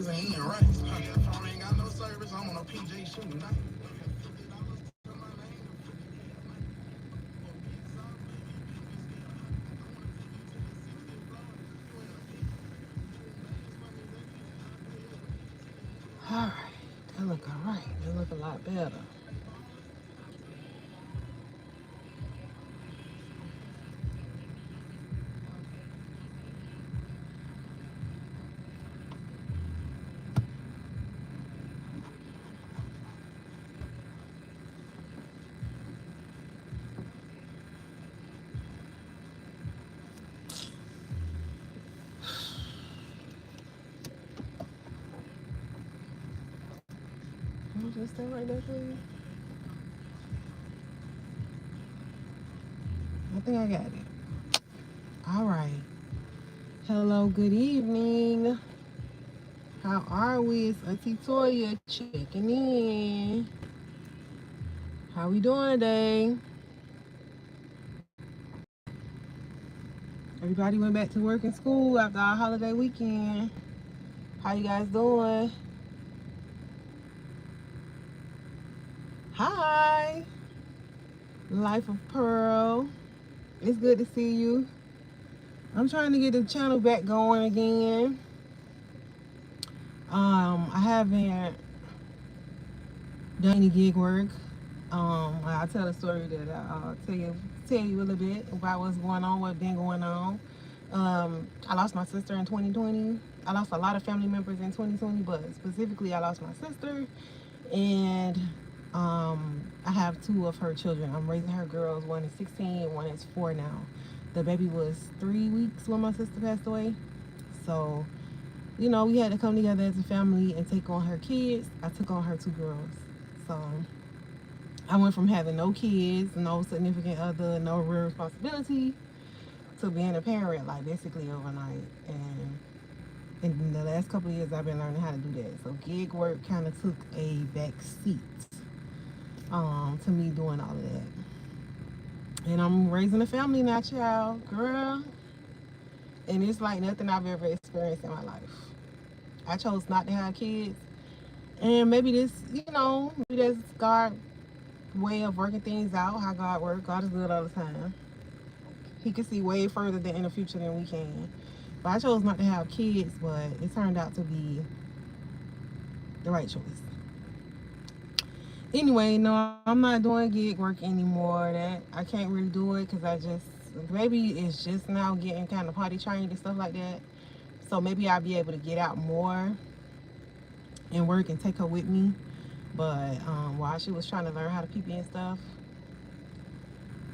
All right, that look all right. That look a lot better. Can you just stay right there, please? I think I got it. All right. Hello, good evening. How are we? It's Auntie Toya checking in. How we doing today? Everybody went back to work and school after our holiday weekend. How you guys doing? Hi, Life of Pearl. It's good to see you. I'm trying to get the channel back going again. I haven't done any gig work. I'll tell a story that I'll tell you a little bit about what's going on, what's been going on. I lost my sister in 2020. I lost a lot of family members in 2020, but specifically, I lost my sister, and I have two of her children. I'm raising her girls. One is 16, one is 4 now. The baby was 3 weeks when my sister passed away. So, we had to come together as a family and take on her kids. I took on her two girls. So I went from having no kids, no significant other, no real responsibility, to being a parent, like basically overnight. And in the last couple of years, I've been learning how to do that. So gig work kind of took a back seat to me doing all of that. And I'm raising a family now, child, girl. And it's like nothing I've ever experienced in my life. I chose not to have kids. And maybe maybe that's God's way of working things out, how God works. God is good all the time. He can see way further than in the future than we can. But I chose not to have kids, but it turned out to be the right choice. Anyway, no, I'm not doing gig work anymore. That I can't really do it because maybe it's just now getting kind of potty trained and stuff like that. So maybe I'll be able to get out more and work and take her with me. But while she was trying to learn how to pee pee and stuff,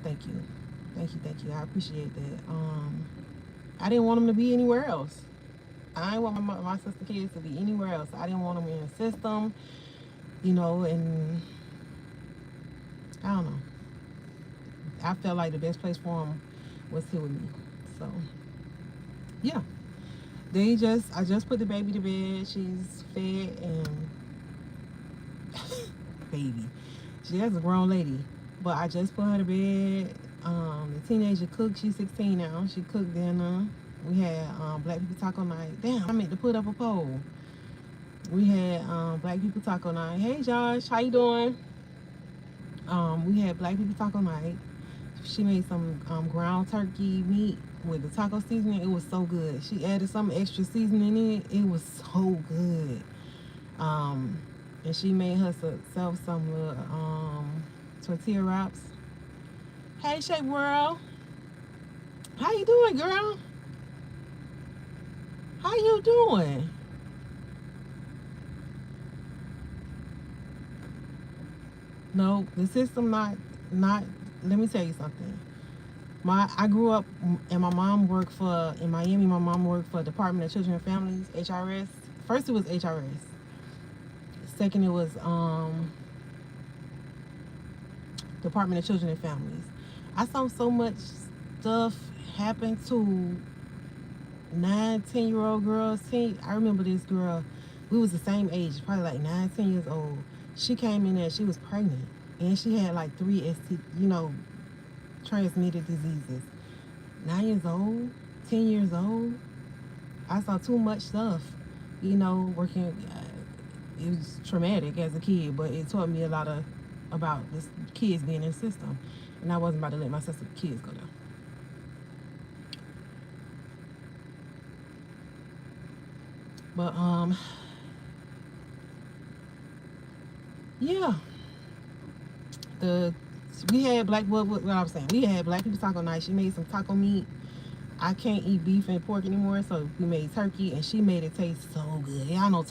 thank you. Thank you. I appreciate that. I didn't want them to be anywhere else. I didn't want my sister kids to be anywhere else. I didn't want them in the system, and I don't know. I felt like the best place for them was here with me. So, yeah. I just put the baby to bed. She's fed and baby. She has a grown lady, but I just put her to bed. The teenager cooked. She's 16 now. She cooked dinner. We had Black People Taco Night. Damn, I meant to put up a poll. We had Black People Taco Night. Hey Josh, how you doing? We had Black People Taco Night. She made some ground turkey meat with the taco seasoning. It was so good. She added some extra seasoning in it. It was so good. And she made herself some little tortilla wraps. Hey Shape World, how you doing, girl? How you doing? No, the system not. Let me tell you something. I grew up and my mom worked for in Miami. My mom worked for Department of Children and Families, HRS. First it was HRS. Second it was Department of Children and Families. I saw so much stuff happen to 9, 10-year-old girls. I remember this girl. We was the same age, probably like 9, 10 years old. She came in there. She was pregnant, and she had like 3 transmitted diseases. 9 years old, 10 years old. I saw too much stuff. you know, working. It was traumatic as a kid, but it taught me a lot of about this kids being in the system, and I wasn't about to let my sister kids go there. But yeah, the we had black what I was saying. We had black people taco night. She made some taco meat. I can't eat beef and pork anymore, so we made turkey, and she made it taste so good. Y'all know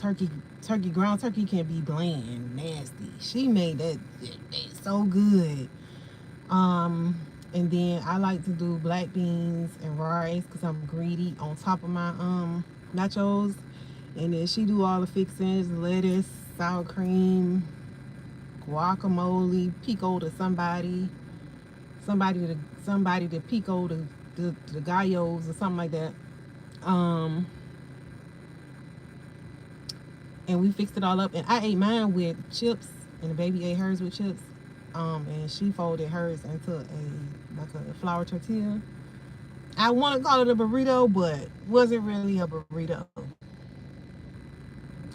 ground turkey can be bland, nasty. She made that so good. Um, and then I like to do black beans and rice because I'm greedy on top of my nachos. And then she do all the fixings, lettuce, sour cream, guacamole, pico to somebody to pico the gallos or something like that. Um, and we fixed it all up. And I ate mine with chips, and the baby ate hers with chips. And she folded hers into a flour tortilla. I want to call it a burrito, but wasn't really a burrito.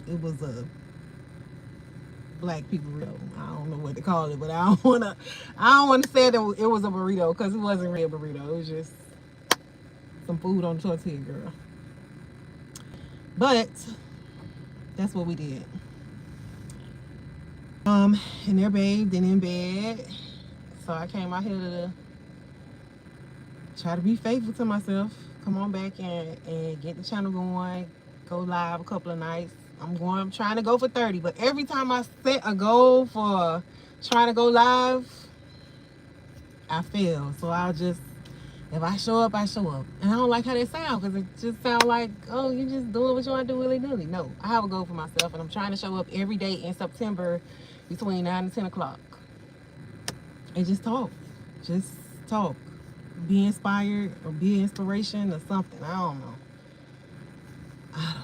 It was a black people burrito. I don't know what to call it, but I don't wanna say that it was a burrito because it wasn't really a burrito. It was just some food on the tortilla, girl. But that's what we did. And they're bathed and in bed. So I came out here to try to be faithful to myself. Come on back and get the channel going. Go live a couple of nights. I'm trying to go for 30, but every time I set a goal for trying to go live, I fail. So I'll just, if I show up, I show up. And I don't like how they sound because it just sounds like, oh, you just doing what you want to do willy-nilly. No, I have a goal for myself, and I'm trying to show up every day in September between 9 and 10 o'clock. And just talk. Just talk. Be inspired or be inspiration or something. I don't know. I don't know.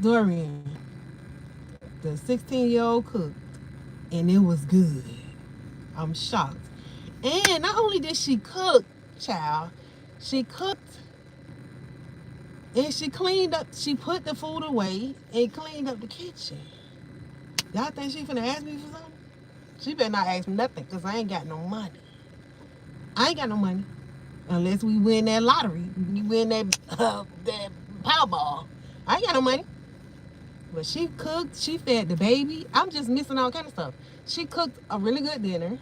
Dorian, the 16-year-old cooked, and it was good. I'm shocked. And not only did she cook, child, she cooked and she cleaned up. She put the food away and cleaned up the kitchen. Y'all think she finna ask me for something? She better not ask me nothing because I ain't got no money. I ain't got no money unless we win that lottery. We win that Powerball. I ain't got no money. But she cooked. She fed the baby. I'm just missing all kind of stuff. She cooked a really good dinner.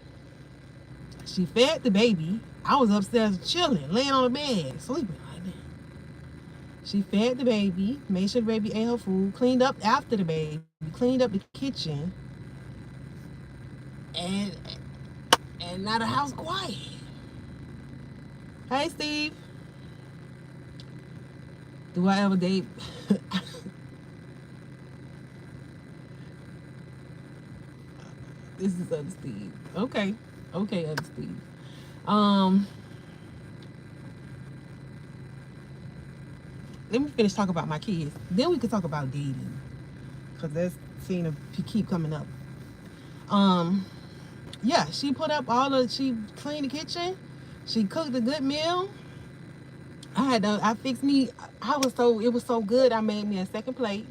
She fed the baby. I was upstairs chilling, laying on the bed, sleeping like that. She fed the baby, made sure the baby ate her food, cleaned up after the baby, cleaned up the kitchen, and now the house quiet. Hey, Steve. Do I ever date? This is other Steve. Okay. Okay, other Steve. Um, Let me finish talking about my kids. Then we can talk about dating. Cause that's seem to keep coming up. Um, yeah, she cleaned the kitchen. She cooked a good meal. It was so good. I made me a second plate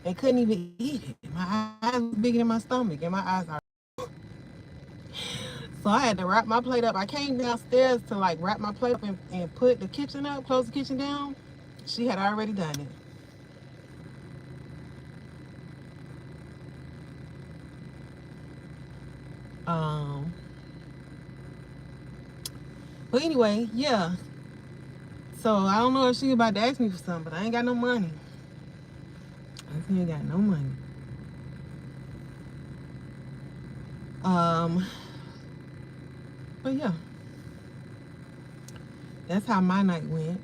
and couldn't even eat it. My eyes was bigger than my stomach, and my eyes are. So I had to wrap my plate up. I came downstairs to like wrap my plate up and put the kitchen up, close the kitchen down. She had already done it. Um, but anyway, yeah. So I don't know if she about to ask me for something, but I ain't got no money. I ain't got no money. Um, but yeah, that's how my night went.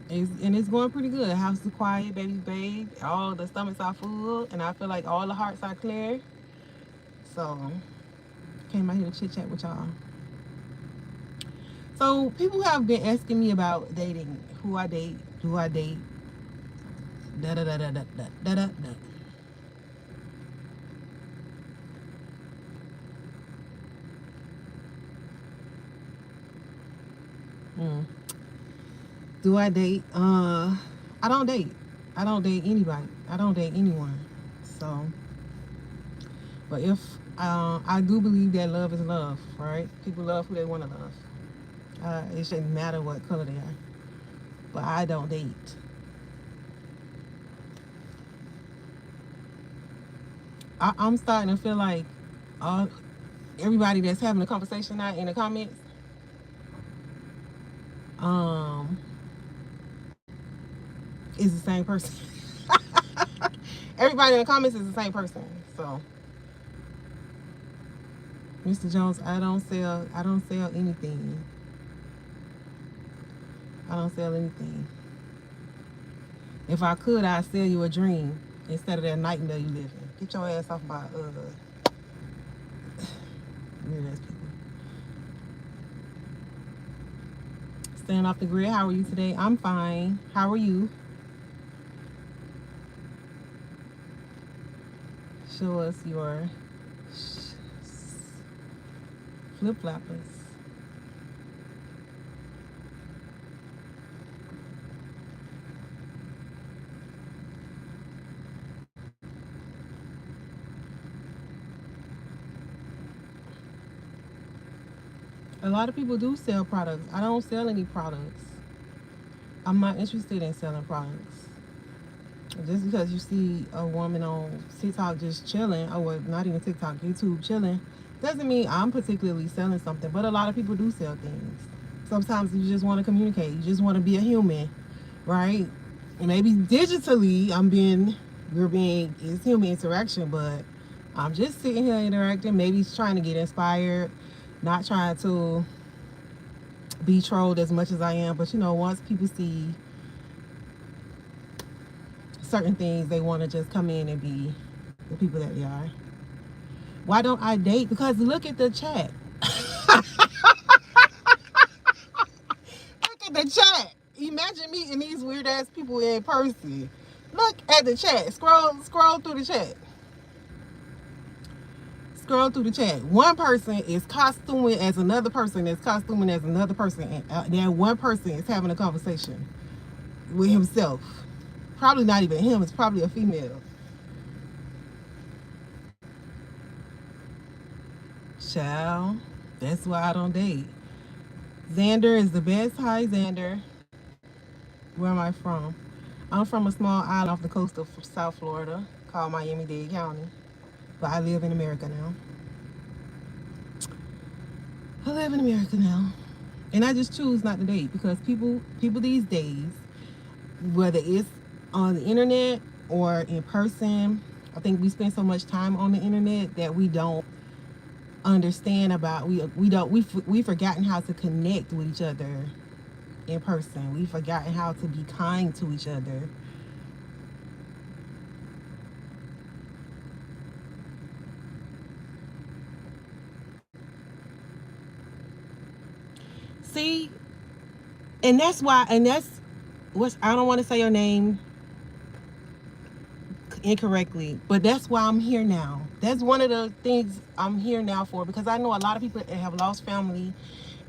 It's going pretty good. House is quiet, baby's bathed, all the stomachs are full, and I feel like all the hearts are clear. So came out here to chit chat with y'all. So people have been asking me about dating, who I date, who I date, da da da da da da da da. Mm. Do I date? I don't date. I don't date anybody. I don't date anyone. So, but if I do believe that love is love, right? People love who they want to love. It shouldn't matter what color they are. But I don't date. I'm starting to feel like uh, everybody that's having a conversation now in the comments, um, is the same person. Everybody in the comments is the same person. So, Mr. Jones, I don't sell anything. I don't sell anything. If I could, I'd sell you a dream instead of that nightmare you live in. Get your ass off my weird ass people. Staying off the grid. How are you today? I'm fine. How are you? Show us your flip floppers. A lot of people do sell products. I don't sell any products. I'm not interested in selling products. Just because you see a woman on TikTok just chilling, or well, not even TikTok, YouTube chilling, doesn't mean I'm particularly selling something. But a lot of people do sell things. Sometimes you just want to communicate. You just want to be a human, right? And maybe digitally, we're being, it's human interaction, but I'm just sitting here interacting, maybe trying to get inspired, not trying to be trolled as much as I am. But once people see certain things, they want to just come in and be the people that they are. Why don't I date? Because look at the chat. Look at the chat. Imagine meeting these weird ass people in person. Look at the chat. Scroll through the chat. Scroll through the chat. One person is costuming as another person is costuming as another person, and that one person is having a conversation with himself. Probably not even him. It's probably a female. Child, that's why I don't date. Xander is the best. Hi, Xander. Where am I from? I'm from a small island off the coast of South Florida called Miami-Dade County. But I live in America now. I live in America now. And I just choose not to date because people these days, whether it's on the internet or in person, I think we spend so much time on the internet that we don't understand about we've forgotten how to connect with each other in person. We've forgotten how to be kind to each other. See, and that's why, and that's what's, I don't want to say your name incorrectly, but that's why I'm here now. That's one of the things I'm here now for, because I know a lot of people that have lost family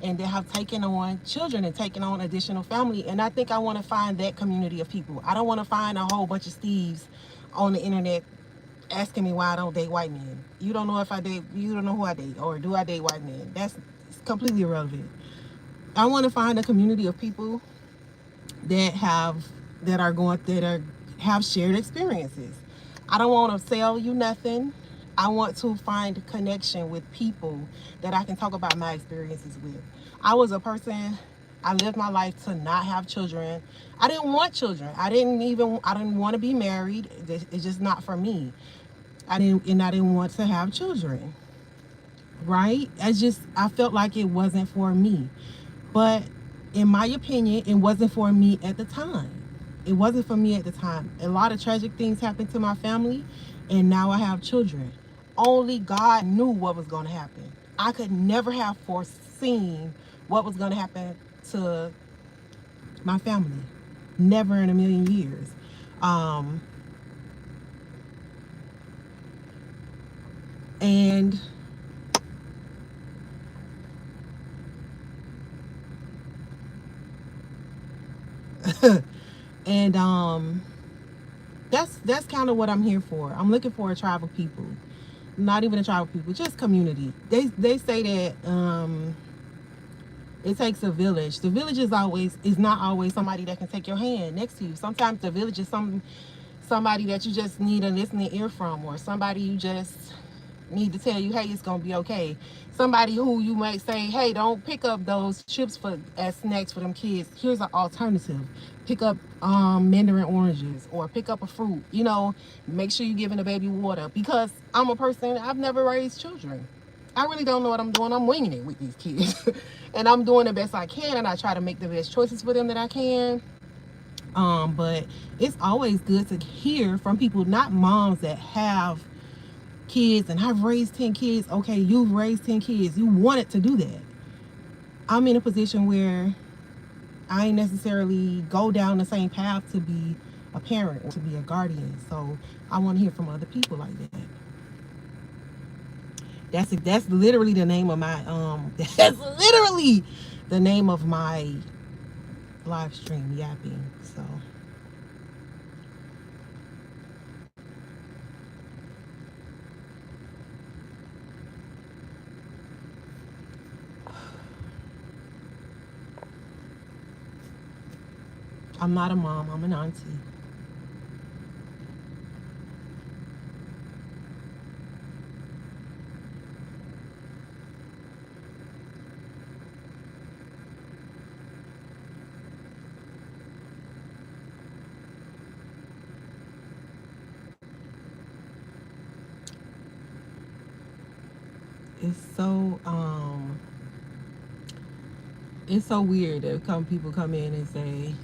and that have taken on children and taken on additional family. And I think I want to find that community of people. I don't want to find a whole bunch of Steves on the internet asking me why I don't date white men. You don't know if I date, you don't know who I date, or do I date white men? That's completely irrelevant. I want to find a community of people that have shared experiences. I don't want to sell you nothing. I want to find connection with people that I can talk about my experiences with. I was a person, I lived my life to not have children. I didn't want children. I didn't want to be married. It's just not for me. I didn't want to have children. Right? I felt like it wasn't for me. But in my opinion, it wasn't for me at the time. It wasn't for me at the time. A lot of tragic things happened to my family, and now I have children. Only God knew what was going to happen. I could never have foreseen what was going to happen to my family. Never in a million years. And And that's kind of what I'm here for. I'm looking for a tribe of people, not even a tribe of people, just community. They say that it takes a village. The village is not always somebody that can take your hand next to you. Sometimes the village is somebody that you just need a listening ear from, or somebody you just need to tell you, hey, it's gonna be okay. Somebody who you might say, hey, don't pick up those chips for as snacks for them kids. Here's an alternative. Pick up mandarin oranges, or pick up a fruit. You know, make sure you're giving the baby water, because I'm a person, I've never raised children. I really don't know what I'm doing. I'm winging it with these kids. And I'm doing the best I can, and I try to make the best choices for them that I can. But it's always good to hear from people, not moms that have kids and I've raised 10 kids. Okay, you've raised 10 kids. You wanted to do that. I'm in a position where I ain't necessarily go down the same path to be a parent or to be a guardian. So I want to hear from other people like that. That's literally the name of my that's literally the name of my live stream, Yapping. So I'm not a mom, I'm an auntie. It's so it's so weird that people come in and say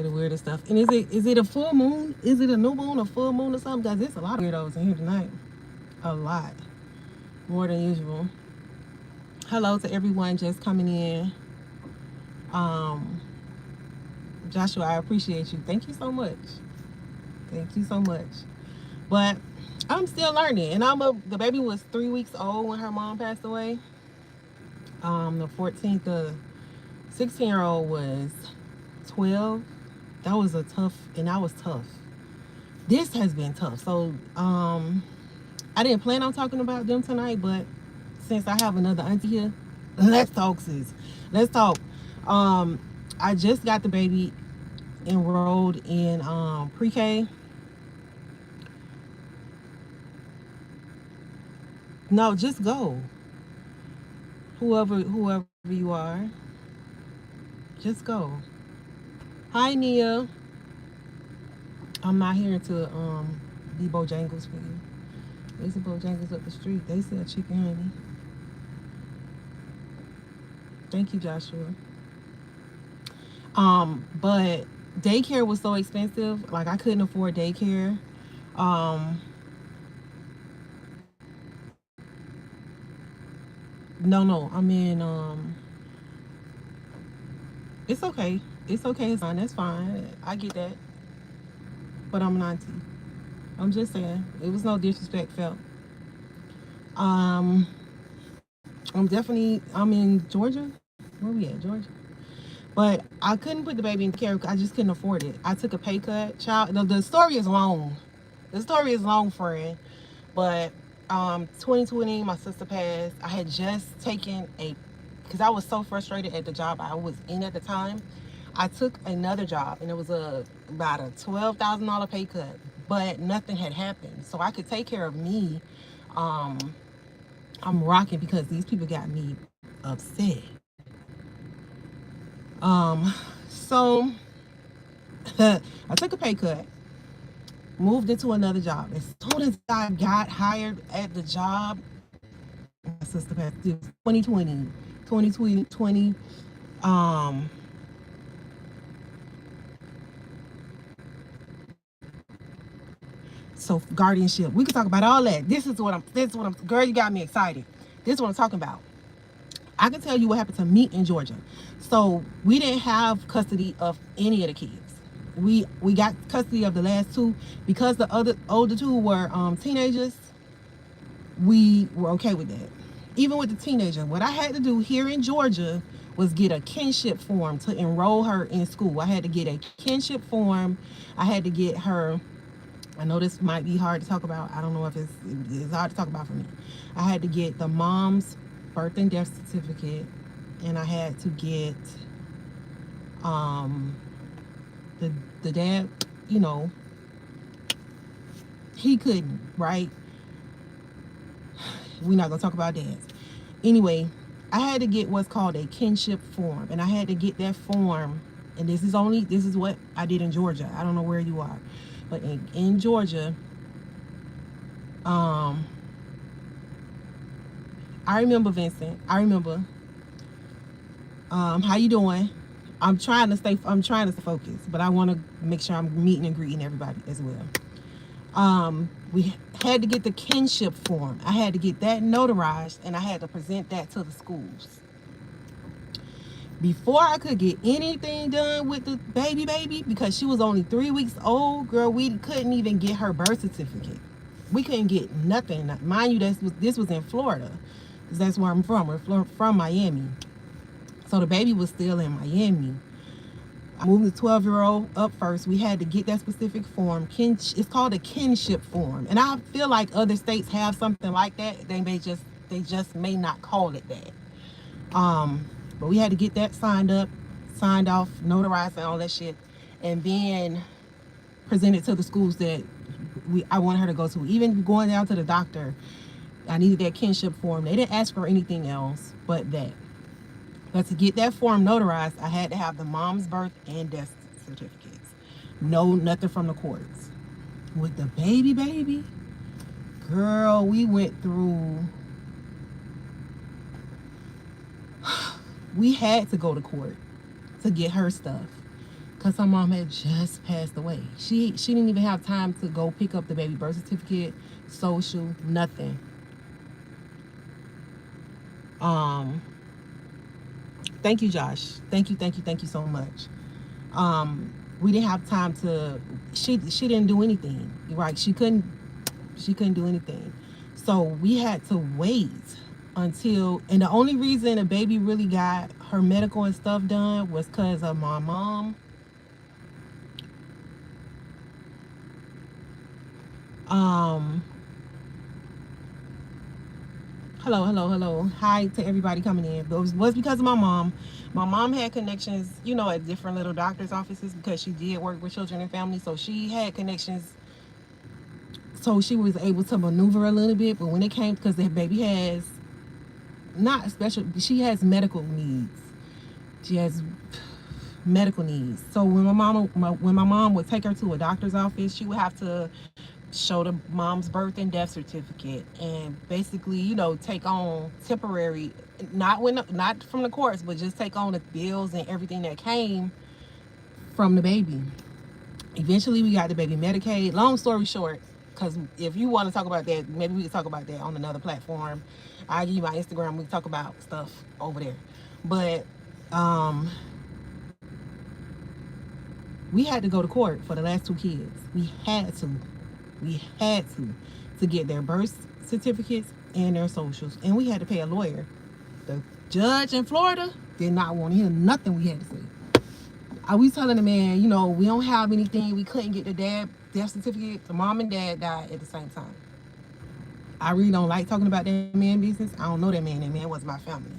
the weirdest stuff. And is it a full moon? Is it a new moon, a full moon, or something? Guys, there's a lot of weirdos in here tonight. A lot, more than usual. Hello to everyone just coming in. Um, Joshua, I appreciate you. Thank you so much. Thank you so much. But I'm still learning, and the baby was 3 weeks old when her mom passed away. The 14th, the 16-year-old was 12. That was that was tough. This has been tough. So I didn't plan on talking about them tonight, but since I have another auntie here, let's talk, sis. Let's talk. I just got the baby enrolled in pre-K. No, just go. Whoever you are, just go. Hi, Nia. I'm not here to be Bojangles for you. There's a Bojangles up the street. They sell chicken, honey. Thank you, Joshua. But daycare was so expensive. Like, I couldn't afford daycare. No, I'm in it's okay. It's okay, it's fine. That's fine. I get that. But I'm an auntie. I'm just saying. It was no disrespect felt. Um I'm in Georgia. Where we at, Georgia? But I couldn't put the baby in care. I just couldn't afford it. I took a pay cut. Child, the story is long. The story is long, friend. But 2020, my sister passed. I had just taken because I was so frustrated at the job I was in at the time. I took another job, and it was about a $12,000 pay cut, but nothing had happened. So I could take care of me. I'm rocking because these people got me upset. So I took a pay cut, moved into another job. As soon as I got hired at the job, my sister passed. 2020. Um, so guardianship. We could talk about all that. This is what I'm girl, you got me excited. This is what I'm talking about. I can tell you what happened to me in Georgia. So we didn't have custody of any of the kids. We got custody of the last two because the older two were teenagers. We were okay with that. Even with the teenager, what I had to do here in Georgia was get a kinship form to enroll her in school. I had to get a kinship form. I had to get her, I know this might be hard to talk about. I don't know if it's hard to talk about for me. I had to get the mom's birth and death certificate, and I had to get um the dad, you know, he couldn't, right? We're not gonna talk about dads. Anyway, I had to get what's called a kinship form, and I had to get that form. And this is what I did in Georgia. I don't know where you are, but in Georgia, I remember Vincent. I remember. How you doing? I'm trying to stay focused, but I want to make sure I'm meeting and greeting everybody as well. We had to get the kinship form. I had to get that notarized, and I had to present that to the schools. Before I could get anything done with the baby, because she was only 3 weeks old, girl, we couldn't even get her birth certificate. We couldn't get nothing. Mind you, this was in Florida. That's where I'm from. We're from Miami. So the baby was still in Miami. I moved the 12-year-old up first. We had to get that specific form. It's called a kinship form. And I feel like other states have something like that. They just may not call it that. But we had to get that signed off, notarized and all that shit. And then presented to the schools that I wanted her to go to. Even going down to the doctor, I needed that kinship form. They didn't ask for anything else but that. But to get that form notarized, I had to have the mom's birth and death certificates. No, nothing from the courts. With the baby, girl, we went through. We had to go to court to get her stuff because her mom had just passed away. She didn't even have time to go pick up the baby birth certificate, social, nothing. Thank you, Josh. Thank you so much. We didn't have time to. She didn't do anything, right? She couldn't do anything. So we had to wait until, and the only reason the baby really got her medical and stuff done was because of my mom. Hello. Hi to everybody coming in. It was because of my mom. My mom had connections, at different little doctor's offices because she did work with children and families. So she had connections. So she was able to maneuver a little bit. But when it came, because the baby has she has medical needs. She has medical needs. So when my mom would take her to a doctor's office, she would have to show the mom's birth and death certificate and basically, take on temporary, not from the courts, but just take on the bills and everything that came from the baby. Eventually we got the baby Medicaid. Long story short, because if you want to talk about that, maybe we can talk about that on another platform. I'll give you my Instagram. We can talk about stuff over there. But we had to go to court for the last 2 kids. We had to get their birth certificates and their socials. And we had to pay a lawyer. The judge in Florida did not want to hear nothing we had to say. I was telling the man, we don't have anything. We couldn't get the death certificate. The mom and dad died at the same time. I really don't like talking about that man business. I don't know that man. That man was my family.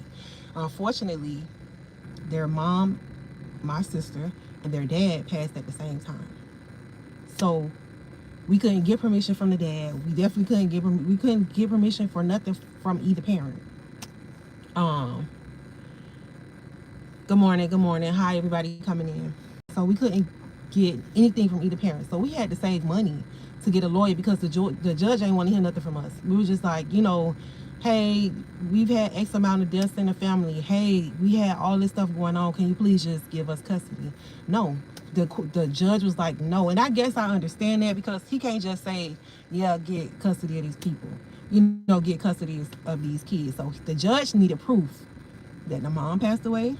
Unfortunately, their mom, my sister, and their dad passed at the same time. So we couldn't get permission from the dad. We definitely couldn't get permission for nothing from either parent. Good morning. Hi, everybody coming in. So we couldn't get anything from either parent. So we had to save money to get a lawyer because the judge ain't want to hear nothing from us. We were just like, hey, we've had X amount of deaths in the family. Hey, we had all this stuff going on. Can you please just give us custody? No. The judge was like, no. And I guess I understand that because he can't just say, yeah, get custody of these people. Get custody of these kids. So the judge needed proof that the mom passed away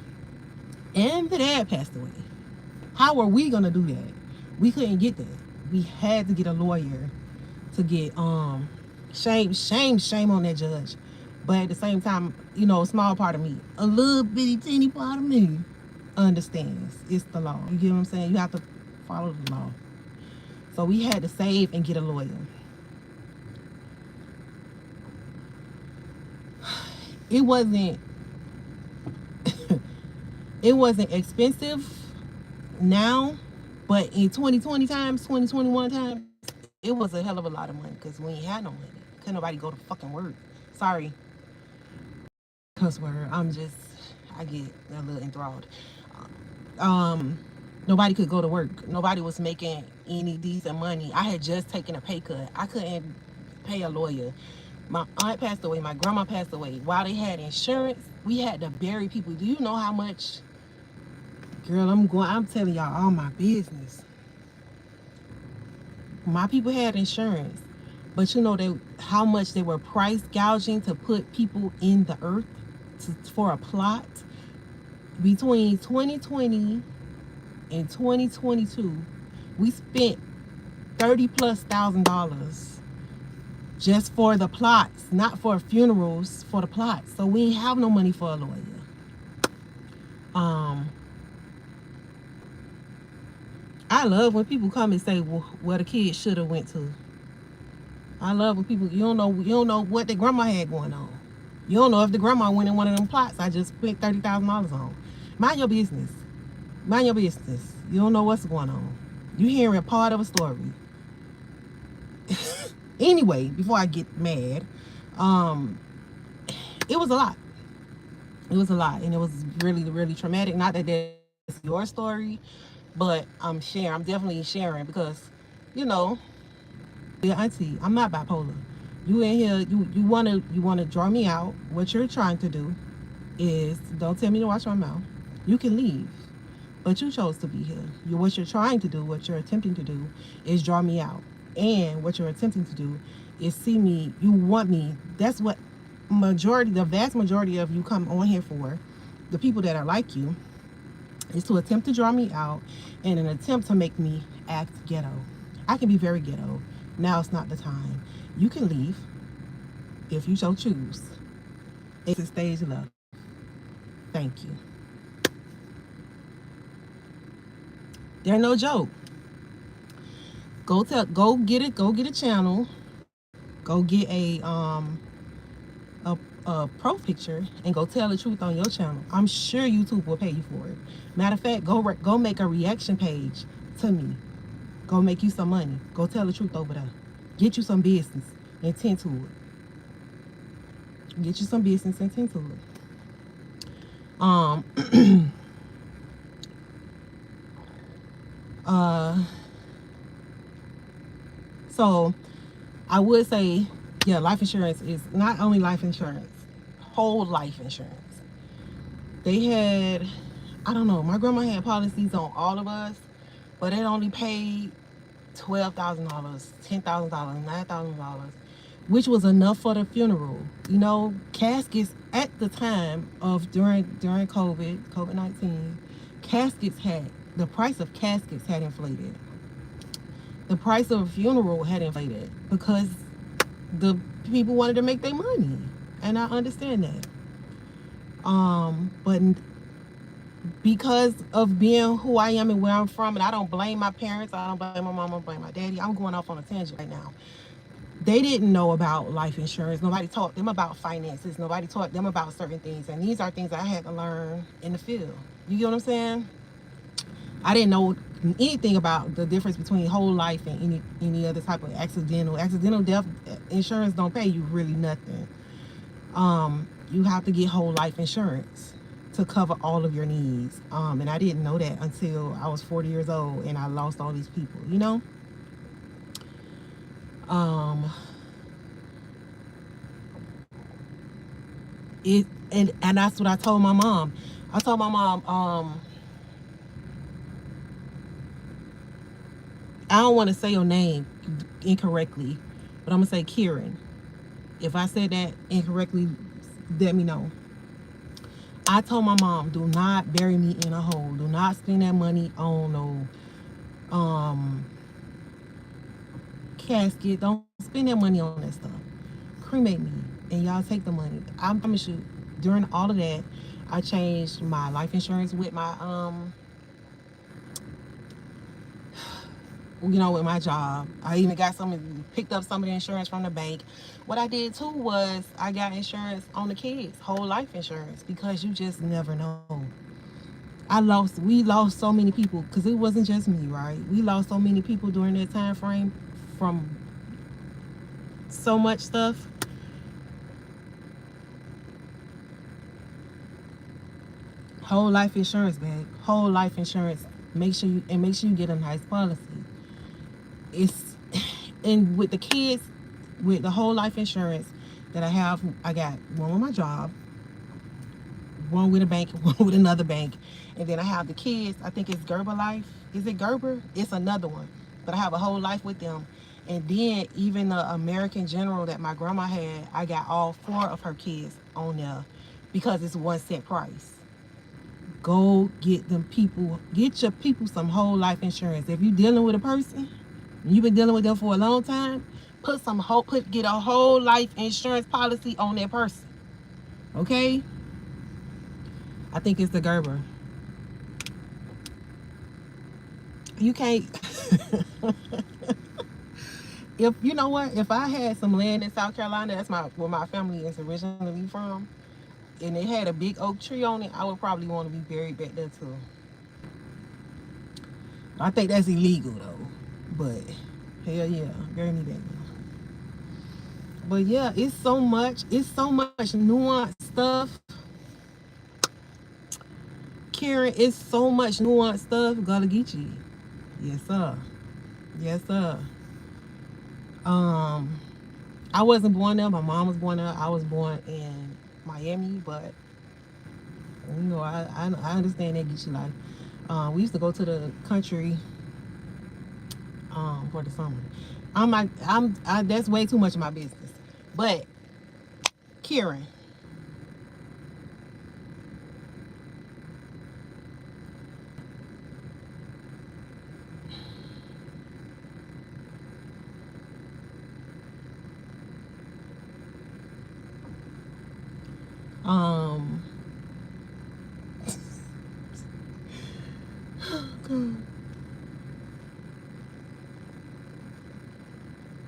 and the dad passed away. How are we going to do that? We couldn't get that. We had to get a lawyer to get, shame on that judge. But at the same time, a small part of me, a little bitty teeny part of me, understands it's the law. You get what I'm saying? You have to follow the law. So we had to save and get a lawyer. It wasn't it wasn't expensive now, but in 2020 times, 2021 times, it was a hell of a lot of money because we ain't had no money. Couldn't nobody go to fucking work. Sorry, cuss word. I get a little enthralled. Um, Nobody could go to work. Nobody was making any decent money. I had just taken a pay cut. I couldn't pay a lawyer. My aunt passed away. My grandma passed away. While they had insurance, we had to bury people. Do you know how much? Girl, I'm telling y'all all my business. My people had insurance, but how much they were price gouging to put people in the earth for a plot between 2020 in 2022, we spent 30 plus $1,000 just for the plots, not for funerals, for the plots. So we ain't have no money for a lawyer. I love when people come and say, well, where the kids should have went to. I love when people, you don't know what the grandma had going on. You don't know if the grandma went in one of them plots I just spent $30,000 on. Mind your business. Mind your business. You don't know what's going on. You hearing a part of a story. Anyway, before I get mad, it was a lot. It was a lot, and it was really, really traumatic. Not that that's your story, but I'm sharing. I'm definitely sharing because, you know, yeah, auntie, I'm not bipolar. You in here, you wanna draw me out. What you're trying to do is don't tell me to watch my mouth. You can leave, but you chose to be here. What you're trying to do, what you're attempting to do, is draw me out. And what you're attempting to do is see me. You want me. That's what the vast majority of you come on here for. The people that are like you is to attempt to draw me out in an attempt to make me act ghetto. I can be very ghetto. Now it's not the time. You can leave if you so choose. Exit stage left. Thank you. They're no joke. Go get it. Go get a channel. Go get a pro picture and go tell the truth on your channel. I'm sure YouTube will pay you for it. Matter of fact, go make a reaction page to me. Go make you some money. Go tell the truth over there. Get you some business and tend to it. Get you some business and tend to it. So I would say, yeah, life insurance is not only life insurance, whole life insurance. They had, I don't know, my grandma had policies on all of us, but it only paid $12,000, $10,000, $9,000, which was enough for the funeral. Caskets at the time of during COVID-19, the price of caskets had inflated. The price of a funeral had inflated because the people wanted to make their money, and I understand that. But because of being who I am and where I'm from, and I don't blame my parents, I don't blame my mom, I don't blame my daddy. I'm going off on a tangent right now. They didn't know about life insurance. Nobody taught them about finances. Nobody taught them about certain things, and these are things I had to learn in the field. You get what I'm saying? I didn't know anything about the difference between whole life and any other type of accidental death insurance. Don't pay you really nothing. You have to get whole life insurance to cover all of your needs, and I didn't know that until I was 40 years old and I lost all these people. And that's what I told my mom. I told my mom, I don't want to say your name incorrectly, but I'm gonna say Kieran. If I said that incorrectly, let me know. I told my mom, do not bury me in a hole. Do not spend that money on no casket. Don't spend that money on that stuff. Cremate me. and y'all take the money. I promise you, during all of that, I changed my life insurance with my with my job. I even got picked up some of the insurance from the bank. What I did too was I got insurance on the kids, whole life insurance, because you just never know. We lost so many people because it wasn't just me, right? We lost so many people during that time frame from so much stuff. Whole life insurance, babe. Whole life insurance. Make sure you get a nice policy. It's and with the kids, with the whole life insurance that I have, I got one with my job, one with a bank, one with another bank, and then I have the kids. I think it's Gerber Life. Is it Gerber? It's another one, but I have a whole life with them. And then even the American General that my grandma had, I got all four of her kids on there because it's one set price. Go get your people some whole life insurance. If you're dealing with a person, you've been dealing with them for a long time, get a whole life insurance policy on that person. Okay? I think it's the Gerber. You can't if you know what, if I had some land in South Carolina, that's where my family is originally from, and it had a big oak tree on it, I would probably want to be buried back there too. I think that's illegal though. But hell yeah, bury me back there. But yeah, it's so much nuanced stuff. Karen, it's so much nuanced stuff. Gotta get you. Yes, sir. Yes, sir. Um, I wasn't born there. My mom was born there. I was born in Miami, but I understand that get you life. We used to go to the country for the summer. That's way too much of my business. But Karen, um,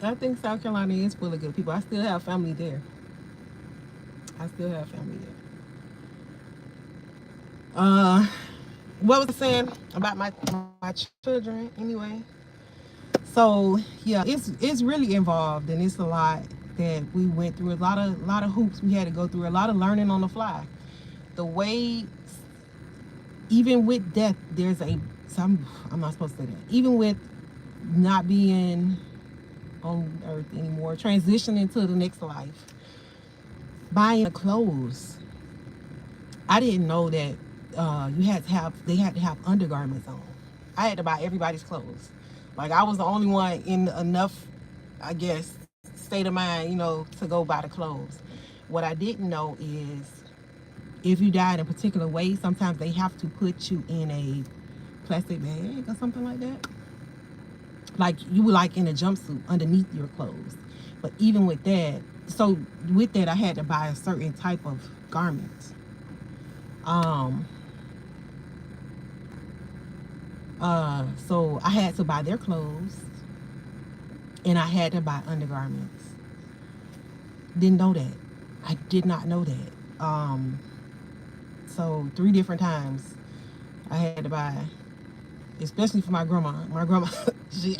I think South Carolina is full of good people. I still have family there. I still have family there. What was I saying about my children anyway? So yeah, it's really involved, and it's a lot that we went through. A lot of hoops we had to go through. A lot of learning on the fly. The way, even with death, there's a some. I'm not supposed to say that. Even with not being on earth anymore, transitioning to the next life, buying the clothes. I didn't know that they had to have undergarments on. I had to buy everybody's clothes. Like I was the only one in enough, I guess, state of mind, to go buy the clothes. What I didn't know is if you died in a particular way, sometimes they have to put you in a plastic bag or something like that. Like you were like in a jumpsuit underneath your clothes. But even with that, so with that, I had to buy a certain type of garment. Um, so I had to buy their clothes and I had to buy undergarments. Didn't know that. I did not know that. So 3 different times I had to buy, especially for my grandma. My grandma, she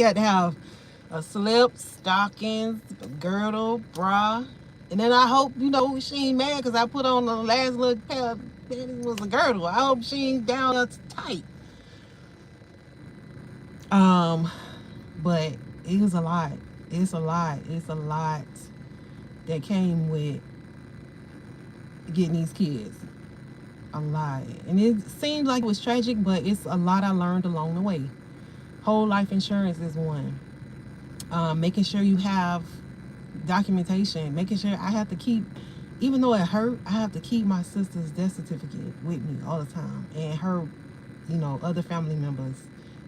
had to have a slip, stockings, a girdle, bra. And then I hope, she ain't mad because I put on the last little pair of panties was a girdle. I hope she ain't down there tight. Um, but it was a lot. It's a lot. It's a lot that came with getting these kids. A lot. And it seemed like it was tragic, but it's a lot I learned along the way. Whole life insurance is one. Making sure you have documentation, making sure I have to keep, even though it hurt, I have to keep my sister's death certificate with me all the time, and her, other family members'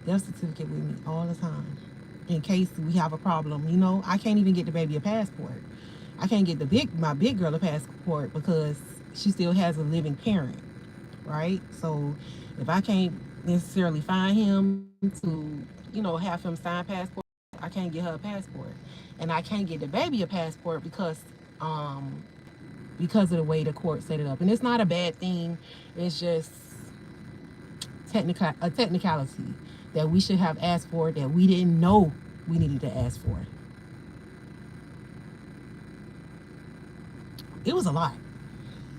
death certificate with me all the time, in case we have a problem. I can't even get the baby a passport. I can't get my big girl a passport because she still has a living parent, right? So if I can't necessarily find him to, have him sign passport, I can't get her a passport, and I can't get the baby a passport um, because of the way the court set it up. And it's not a bad thing. It's just a technicality that we should have asked for that we didn't know we needed to ask for. It was a lot.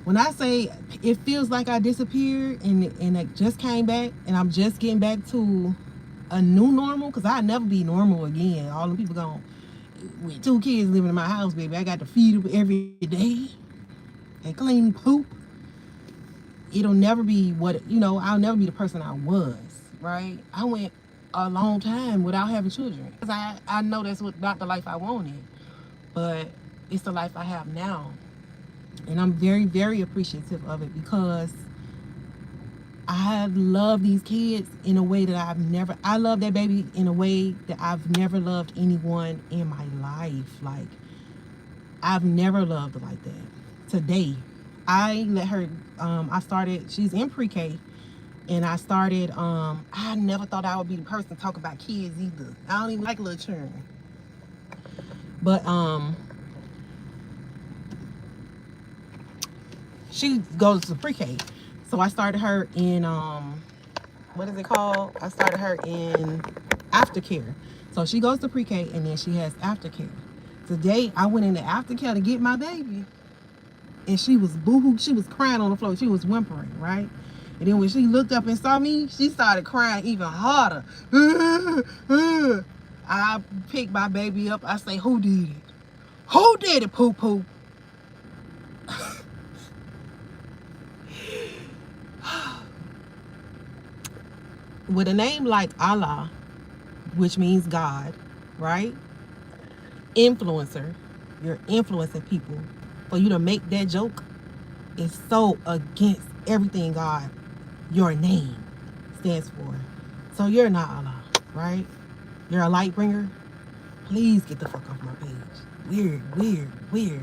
When I say it feels like I disappeared and it just came back and I'm just getting back to a new normal, because I'll never be normal again. All the people gone with 2 kids living in my house, baby. I got to feed them every day and clean poop. It'll never be I'll never be the person I was, right? I went a long time without having children because I know that's not the life I wanted, but it's the life I have now. And I'm very, very appreciative of it because I love these kids in a way that I love that baby in a way that I've never loved anyone in my life. Like, I've never loved her like that. Today, I let her, she's in pre-K, and I started, I never thought I would be the person to talk about kids either. I don't even like little children. But, she goes to pre-K. So I started her in, what is it called? I started her in aftercare. So she goes to pre-K and then she has aftercare. Today, I went into aftercare to get my baby. And she was boo-hoo. She was crying on the floor. She was whimpering, right? And then when she looked up and saw me, she started crying even harder. I picked my baby up. I say, who did it? Who did it, poo-poo? With a name like Allah, which means God, right? Influencer, you're influencing people. For you to make that joke is so against everything God, your name, stands for. So you're not Allah, right? You're a light bringer. Please get the fuck off my page. Weird, weird, weird.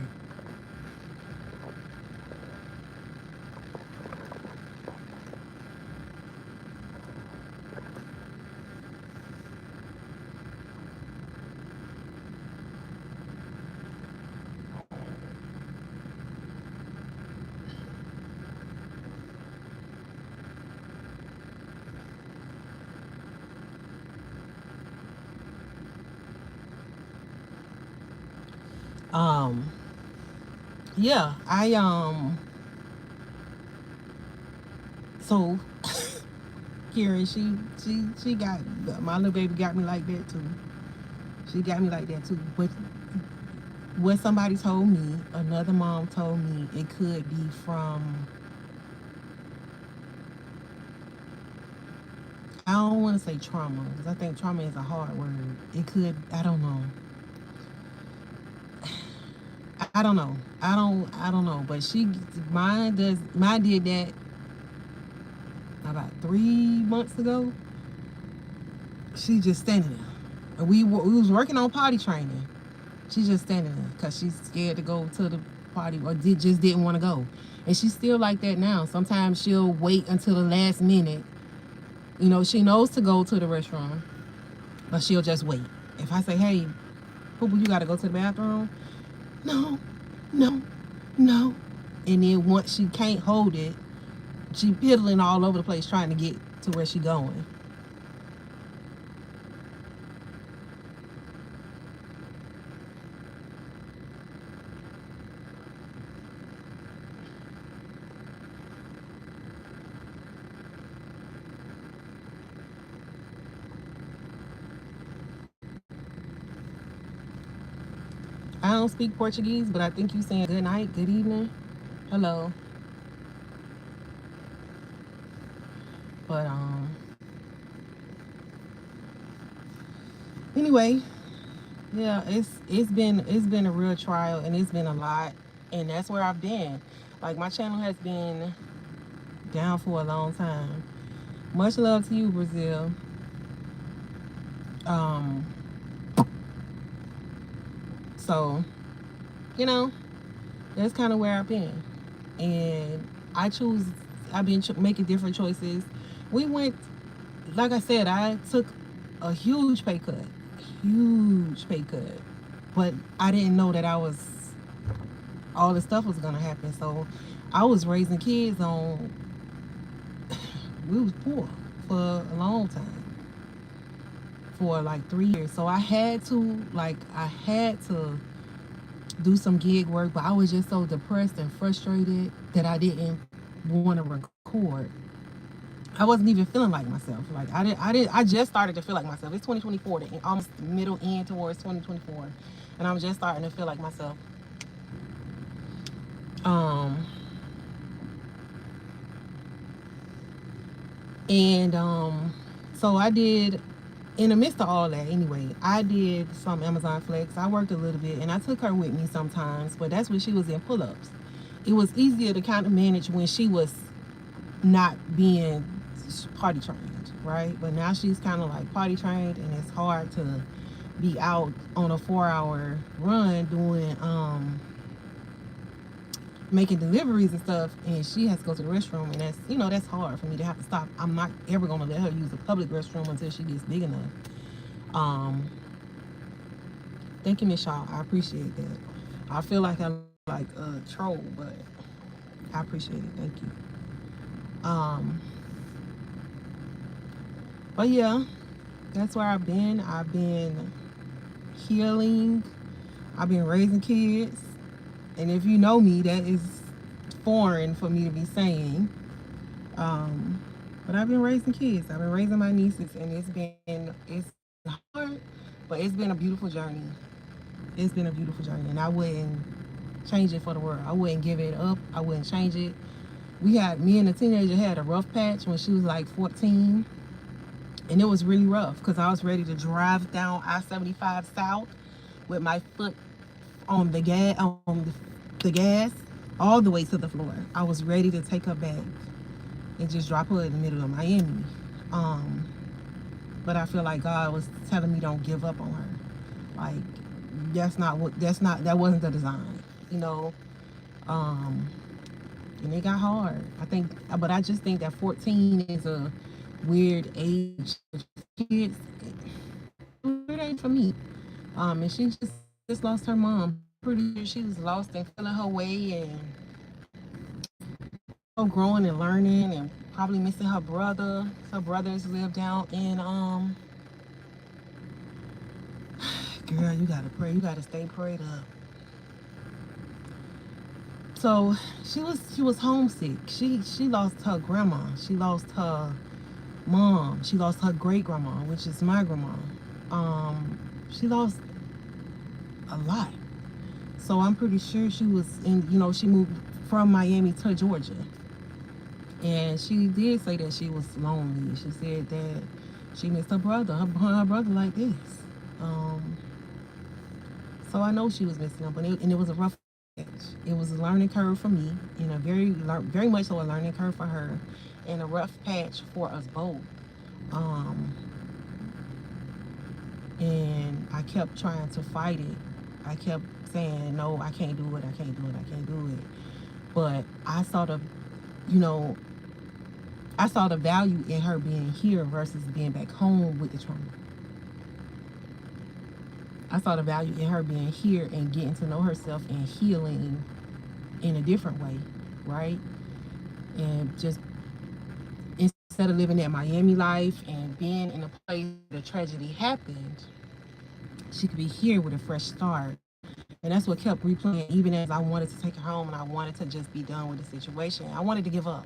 Um, yeah, so Karen, she got, my little baby got me like that too. She got me like that too. But what somebody told me, another mom told me, it could be from, I don't want to say trauma because I think trauma is a hard word. It could, I don't know. I don't know. I don't know. But mine did that about 3 months ago. She just standing there. And we was working on potty training. She's just standing there because she's scared to go to the party or just didn't want to go. And she's still like that now. Sometimes she'll wait until the last minute. She knows to go to the restaurant, but she'll just wait. If I say, hey, Poopa, you got to go to the bathroom? No, no, no. And then once she can't hold it, she piddling all over the place trying to get to where she going. I don't speak Portuguese, but I think you saying good night, good evening, hello. But anyway, yeah, it's been a real trial and it's been a lot, and that's where I've been. Like, my channel has been down for a long time. Much love to you, Brazil. So You know, that's kind of where I've been. And I choose, I've been making different choices. We went, like I said, I took a huge pay cut, huge pay cut. But I didn't know that I was, all this stuff was going to happen. So I was raising kids on, we was poor for a long time, for like 3 years. So I had to do some gig work, but I was just so depressed and frustrated that I didn't want to record. I wasn't even feeling like myself. I just started to feel like myself. It's 2024, almost middle end towards 2024, and I'm just starting to feel like myself. Um, and so I did. In the midst of all that, anyway, I did some Amazon Flex. I worked a little bit, and I took her with me sometimes, but that's when she was in pull-ups. It was easier to kind of manage when she was not being party trained, right? But now she's kind of like party trained, and it's hard to be out on a 4-hour run doing making deliveries and stuff, and she has to go to the restroom, and that's, that's hard for me to have to stop. I'm not ever gonna let her use a public restroom until she gets big enough. um Thank you, Miss Shaw. I appreciate that. I feel like I look like a troll, but I appreciate it. Thank you. um but yeah, that's where I've been healing. I've been raising kids. And if you know me, that is foreign for me to be saying. Um, but I've been raising kids. I've been raising my nieces, and it's hard, but it's been a beautiful journey. It's been a beautiful journey, and I wouldn't change it for the world. I wouldn't give it up. I wouldn't change it. Me and the teenager had a rough patch when she was like 14, and it was really rough because I was ready to drive down I-75 South with my foot on the gas all the way to the floor. I was ready to take her back and just drop her in the middle of Miami. Um, but I feel like God was telling me don't give up on her. Like that wasn't the design, you know. Um, and it got hard. But I just think that 14 is a weird age. Kids, weird age for me. And she just lost her mom. Pretty sure she was lost and feeling her way and growing and learning and probably missing her brother. Her brothers live down in girl, you gotta pray. You gotta stay prayed up. So she was homesick. She lost her grandma. She lost her mom. She lost her great grandma, which is my grandma. She lost a lot. So I'm pretty sure she was she moved from Miami to Georgia. And she did say that she was lonely. She said that she missed her brother. Her brother like this. Um, so I know she was missing him, and it was a rough patch. It was a learning curve for me, and very much so a learning curve for her, and a rough patch for us both. Um, and I kept trying to fight it. I kept saying, no, I can't do it. I can't do it. I can't do it. But you know, I saw the value in her being here versus being back home with the trauma. I saw the value in her being here and getting to know herself and healing in a different way, right? And just instead of living that Miami life and being in a place where the tragedy happened, she could be here with a fresh start. And that's what kept replaying, even as I wanted to take her home and I wanted to just be done with the situation. I wanted to give up.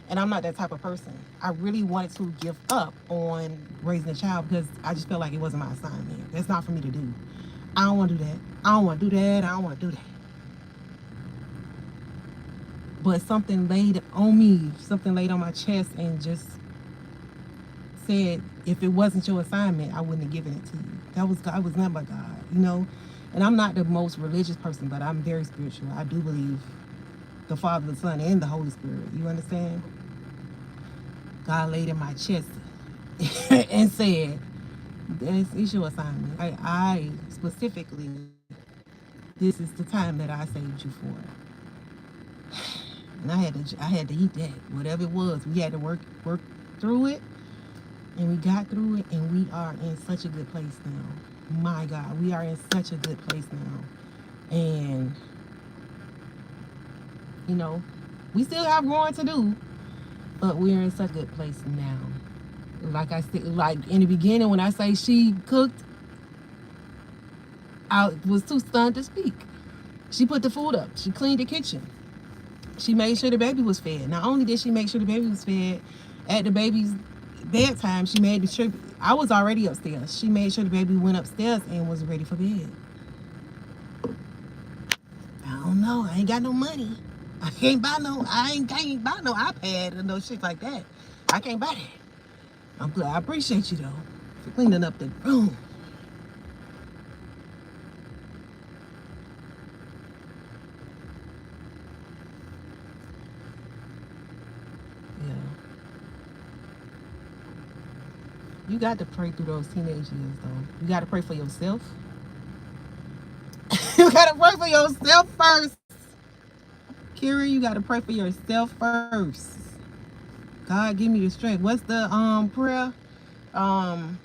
And I'm not that type of person. I really wanted to give up on raising a child because I just felt like it wasn't my assignment. That's not for me to do. I don't want to do that. I don't want to do that. I don't want to do that. But something laid on me, something laid on my chest and just said, if it wasn't your assignment, I wouldn't have given it to you. That was God. It was not by God, you know? And I'm not the most religious person, but I'm very spiritual. I do believe the Father, the Son, and the Holy Spirit. You understand? God laid in my chest and said, it's your assignment. I specifically this is the time that I saved you for. And I had to eat that, whatever it was. We had to work through it, and we got through it, and we are in such a good place now. My God, we are in such a good place now. And you know, we still have growing to do, but we're in such a good place now. Like I said, like in the beginning when I say she cooked, I was too stunned to speak. She put the food up. She cleaned the kitchen. She made sure the baby was fed. Not only did she make sure the baby was fed, at the baby's bedtime, she made sure I was already upstairs. She made sure the baby went upstairs and was ready for bed. I don't know. I ain't got no money. I can't buy no iPad or no shit like that. I can't buy that. I'm glad. I appreciate you though for cleaning up the room. Yeah. You got to pray through those teenage years though. You got to pray for yourself. You got to pray for yourself first. Kira, you got to pray for yourself first. God, give me the strength. What's the prayer? Um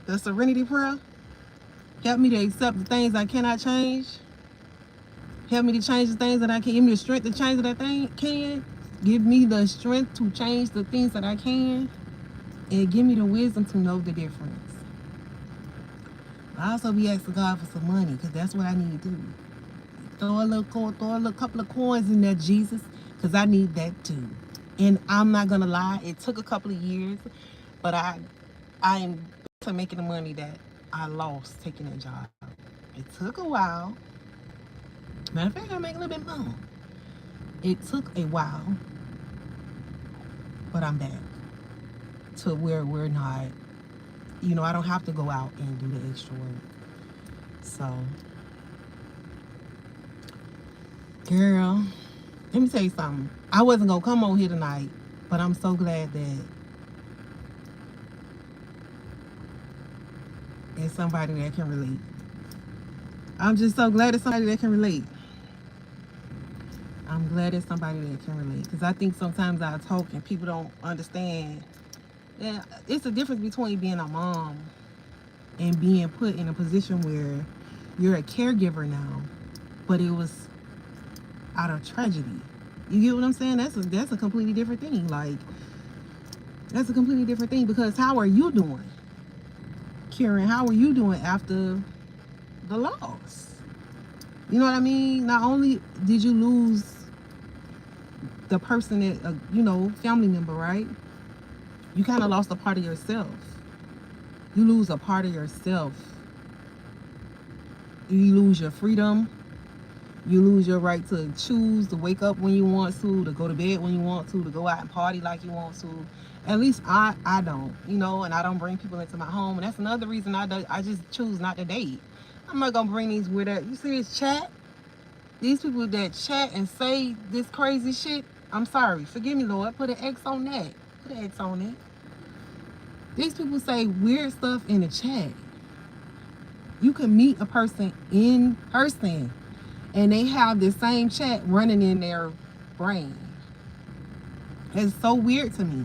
the serenity prayer. Help me to accept the things I cannot change. Help me to change the things that I can. Give me the strength to change that I can. Give me the strength to change the things that I can. And give me the wisdom to know the difference. I also be asking God for some money because that's what I need to do. Throw a little couple of coins in there, Jesus, because I need that too. And I'm not gonna lie, it took a couple of years, but I am to making the money that I lost taking that job. It took a while. Matter of fact, I make a little bit more. It took a while, but I'm back to where we're not. I don't have to go out and do the extra work. So, girl, let me tell you something. I wasn't gonna come on here tonight, but I'm so glad that it's somebody that can relate. I'm just so glad it's somebody that can relate. I'm glad it's somebody that can relate because I think sometimes I talk and people don't understand. Yeah, it's a difference between being a mom and being put in a position where you're a caregiver now, but it was out of tragedy. You get what I'm saying? That's a completely different thing. Like, that's a completely different thing because how are you doing, Karen? How are you doing after the loss? You know what I mean? Not only did you lose the person that family member, right? You kind of lost a part of yourself. You lose a part of yourself. You lose your freedom. You lose your right to choose to wake up when you want to go to bed when you want to go out and party like you want to. At least I don't, and I don't bring people into my home. And that's another reason I just choose not to date. I'm not gonna bring these weird. You see this chat? These people that chat and say this crazy shit. I'm sorry. Forgive me, Lord. Put an X on that. Put an X on it. These people say weird stuff in the chat. You can meet a person in person and they have the same chat running in their brain. It's so weird to me.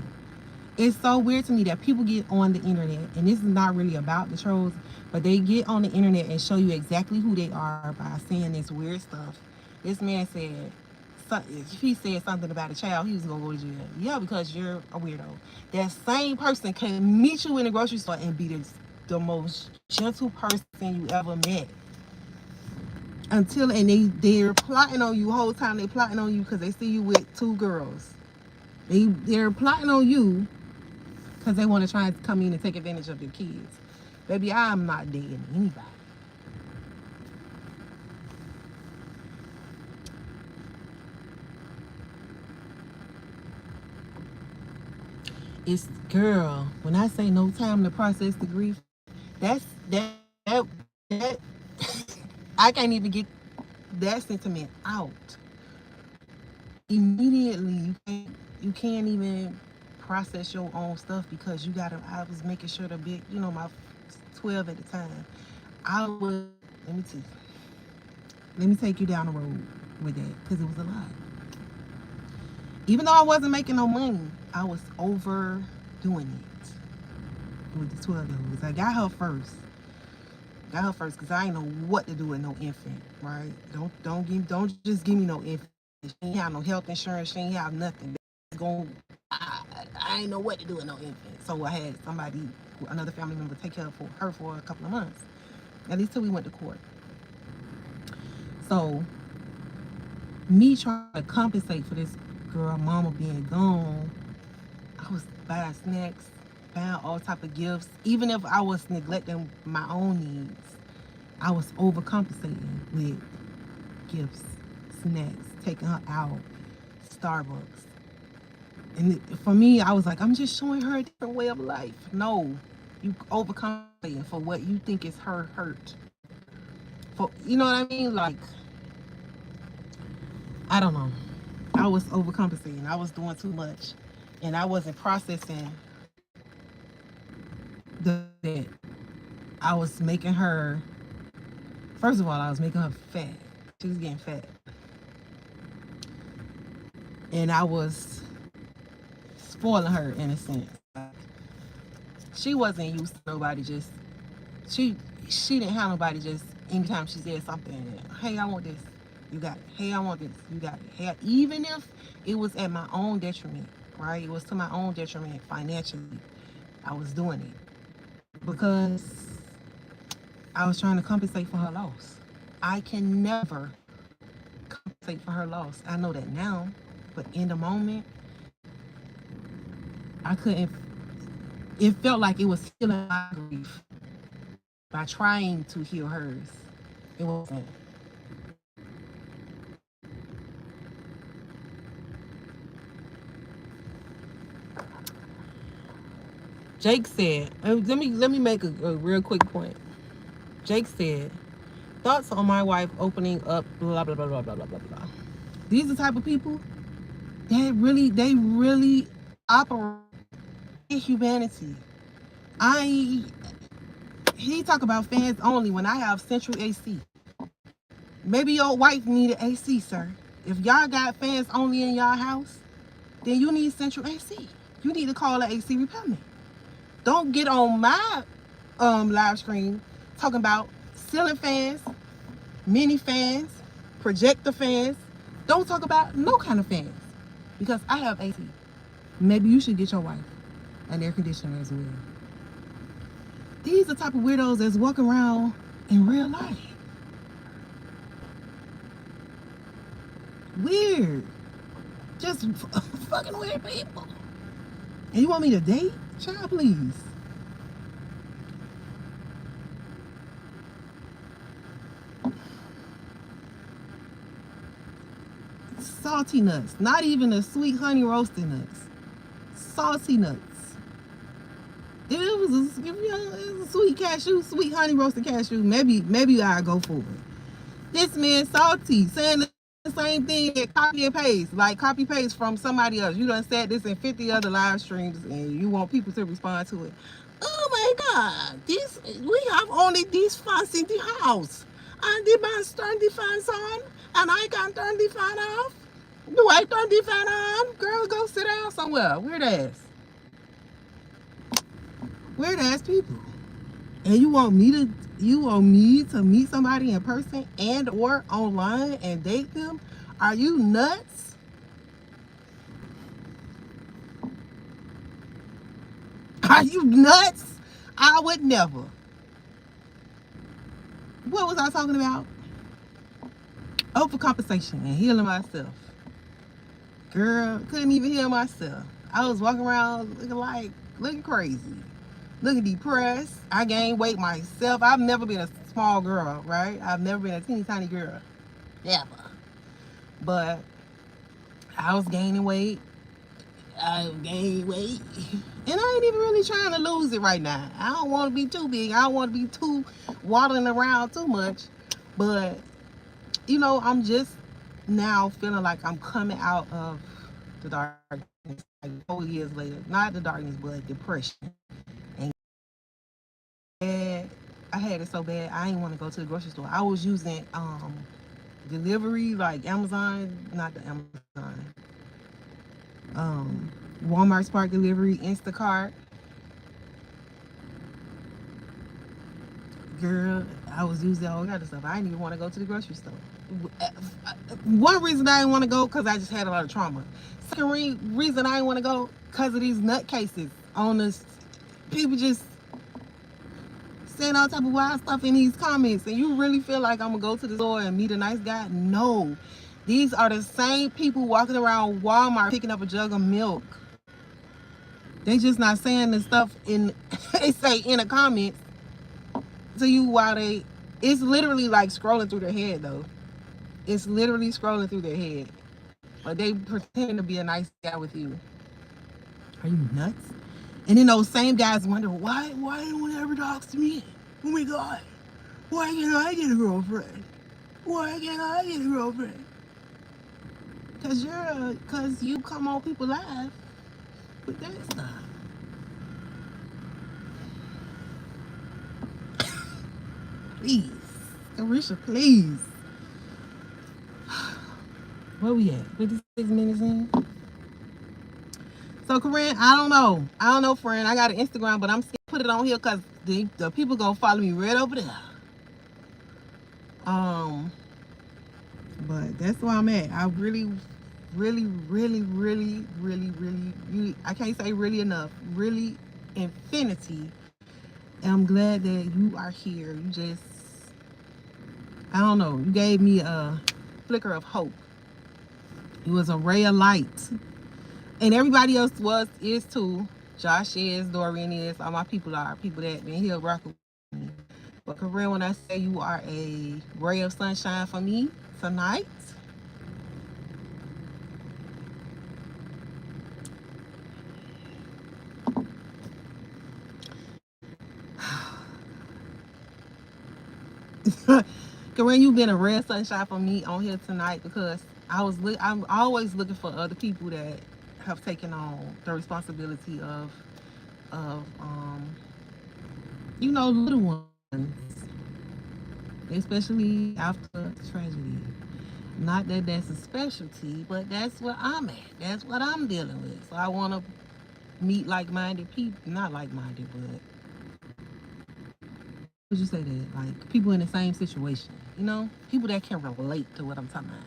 It's so weird to me that people get on the internet, and this is not really about the trolls, but they get on the internet and show you exactly who they are by saying this weird stuff. This man said, he said something about a child, he was gonna go to jail. Yeah, because you're a weirdo. That same person can meet you in the grocery store and be the most gentle person you ever met. They're plotting on you the whole time. They plotting on you because they see you with two girls. They're plotting on you because they want to try and come in and take advantage of your kids. Baby, I'm not dating anybody. It's girl. When I say no time to process the grief, that's that I can't even get that sentiment out. Immediately you can't even process your own stuff because I was making sure my 12 at the time. I was Let me see. Let me take you down the road with that because it was a lot. Even though I wasn't making no money, I was overdoing it with the 12 year olds. I got her first. Got her first because I ain't know what to do with no infant, right? Don't just give me no infant. She ain't have no health insurance. She ain't have nothing. Going, I ain't know what to do with no infant. So I had somebody, another family member, take care of her for a couple of months. At least till we went to court. So me trying to compensate for this girl mama being gone, I was buying snacks, buying all type of gifts. Even if I was neglecting my own needs, I was overcompensating with gifts, snacks, taking her out, Starbucks. And for me, I was like, I'm just showing her a different way of life. No, you overcompensating for what you think is her hurt. For you know what I mean? Like, I don't know. I was overcompensating. I was doing too much, and I wasn't processing that I was making her. First of all, I was making her fat. She was getting fat, and I was spoiling her in a sense. She wasn't used to nobody just she she didn't have nobody just anytime she said something. Hey, I want this. You got it. Hey, I want this. You got it. Hey, even if it was at my own detriment, right? It was to my own detriment financially. I was doing it because I was trying to compensate for her loss. I can never compensate for her loss. I know that now, but in the moment, I couldn't. It felt like it was healing my grief by trying to heal hers. It wasn't. Jake said, let me make a real quick point. Jake said, thoughts on my wife opening up blah blah blah blah blah blah blah blah. These are the type of people that really operate in humanity. I he talk about fans only when I have central AC. Maybe your wife needed AC, sir. If y'all got fans only in y'all house, then you need central AC. You need to call the AC repairman. Don't get on my live stream talking about ceiling fans, mini fans, projector fans. Don't talk about no kind of fans because I have AC. Maybe you should get your wife an air conditioner as well. These are the type of weirdos that's walking around in real life. Weird. Just fucking weird people. And you want me to date? Child, please. Salty nuts. Not even the sweet honey roasted nuts. Salty nuts. If it was a sweet cashew, sweet honey roasted cashew, maybe I'd go for it. This man salty, saying the same thing that copy and paste, like copy paste from somebody else. You done said this in 50 other live streams and you want people to respond to it. Oh my God, this we have only this fans in the house. And the man turn the fans on and I can turn the fan off. Do I turn the fan on? Girl, go sit down somewhere. Weird ass. Weird ass people. And you want me to meet somebody in person and or online and date them? Are you nuts? Are you nuts? I would never. What was I talking about? Overcompensation and healing myself. Girl, couldn't even heal myself. I was walking around looking crazy. Looking depressed. I gained weight myself. I've never been a small girl, right? I've never been a teeny tiny girl. Never. But I was gaining weight. I gained weight. And I ain't even really trying to lose it right now. I don't want to be too big. I don't want to be too waddling around too much. But, I'm just now feeling like I'm coming out of the darkness, like 4 years later. Not the darkness, but depression. And I had it so bad I didn't want to go to the grocery store. I was using delivery like Amazon, not the Amazon, Walmart Spark Delivery, Instacart. Girl, I was using all kind of stuff. I didn't even want to go to the grocery store. One reason I didn't want to go because I just had a lot of trauma. Second reason I didn't want to go because of these nutcases on this. People just saying all type of wild stuff in these comments, and you really feel like I'm gonna go to the store and meet a nice guy? No, these are the same people walking around Walmart picking up a jug of milk. They just not saying the stuff in they say in the comments to you while they. It's literally like scrolling through their head though. It's literally scrolling through their head. But they pretend to be a nice guy with you. Are you nuts? And then those same guys wonder why no one ever talks to me? Oh my god. Why can't I get a girlfriend? Why can't I get a girlfriend? Cause you come on people live with that stuff. Please. Arisha, please. Where we at? 56 minutes in? So, Corinne, I don't know. Friend. I got an Instagram, but I'm scared to put it on here because the people gonna follow me right over there. But that's where I'm at. I really, I can't say really enough. Really, infinity. And I'm glad that you are here. You just, I don't know. You gave me a flicker of hope. It was a ray of light. And everybody else is too. Josh is, Dorian is, all my people are people that been here rocking with me. But Corinne, when I say you are a ray of sunshine for me tonight, Corinne, you've been a ray of sunshine for me on here tonight because I'm always looking for other people that have taken on the responsibility of little ones, especially after tragedy. Not that that's a specialty, but that's where I'm at. That's what I'm dealing with. So I want to meet like-minded people. Not like-minded, but would you say that? Like people in the same situation, people that can relate to what I'm talking about.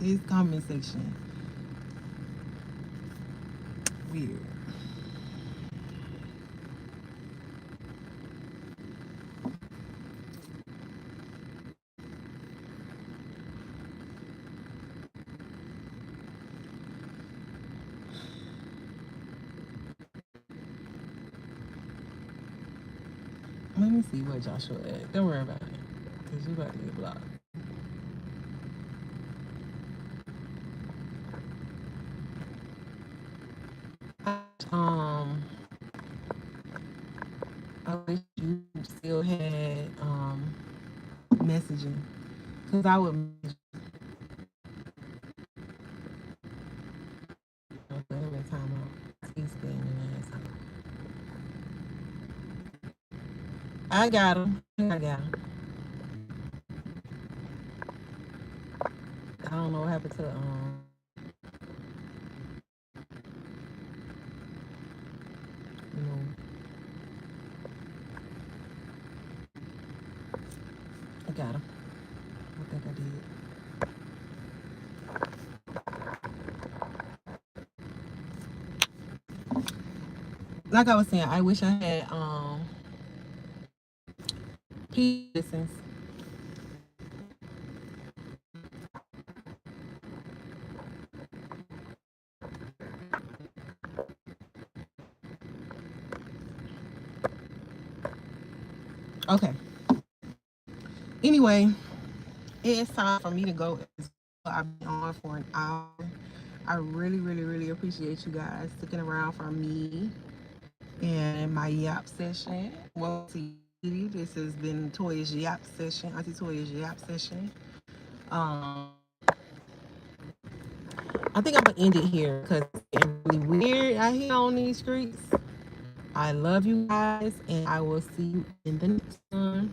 This comment section, weird. Let me see what Joshua at. Don't worry about it, cause you about to get blocked. I wish you still had messaging, cause I would. Every time I got him. I got him. I don't know what happened to I got him. I think I did. Like I was saying, I wish I had listens. Okay. Anyway, it's time for me to go. I've been on for an hour. I really appreciate you guys sticking around for me and my yap session. Well, this has been Toya's yap session, Auntie Toya's yap session. I think I'm gonna end it here because it's getting really weird out here on these streets. I love you guys, and I will see you in the next one.